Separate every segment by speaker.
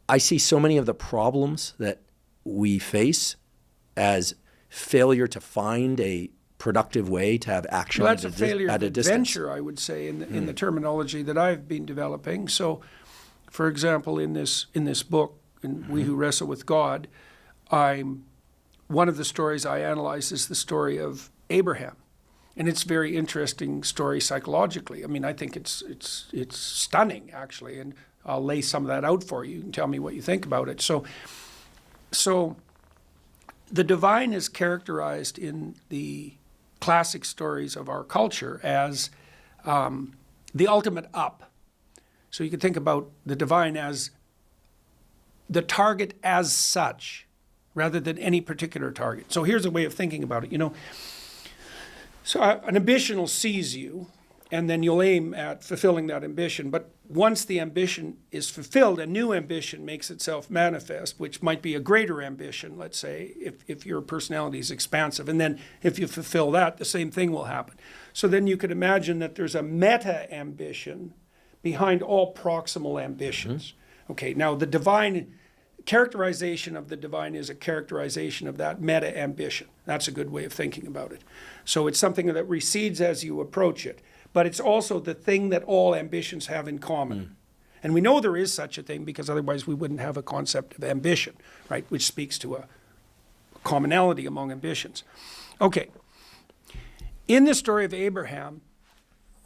Speaker 1: I see so many of the problems that we face as failure to find a productive way to have action
Speaker 2: Well, that's a failure
Speaker 1: at
Speaker 2: of
Speaker 1: a distance.
Speaker 2: adventure, I would say, in the terminology that I've been developing. So, for example, in this book, in We Who Wrestle With God, one of the stories I analyze is the story of Abraham. And it's a very interesting story psychologically. I mean, I think it's stunning, actually, and I'll lay some of that out for you and tell me what you think about it. So the divine is characterized in the classic stories of our culture as the ultimate up. So you can think about the divine as the target as such, rather than any particular target. So here's a way of thinking about it. So an ambition will seize you, and then you'll aim at fulfilling that ambition. But once the ambition is fulfilled, a new ambition makes itself manifest, which might be a greater ambition, let's say, if your personality is expansive. And then if you fulfill that, the same thing will happen. So then you could imagine that there's a meta-ambition behind all proximal ambitions. Okay, now the divine characterization of the divine is a characterization of that meta-ambition. That's a good way of thinking about it. So it's something that recedes as you approach it, but it's also the thing that all ambitions have in common. And we know there is such a thing because otherwise we wouldn't have a concept of ambition, right, which speaks to a commonality among ambitions. Okay, in the story of Abraham,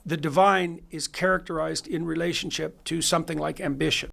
Speaker 2: the divine is characterized in relationship to something like ambition.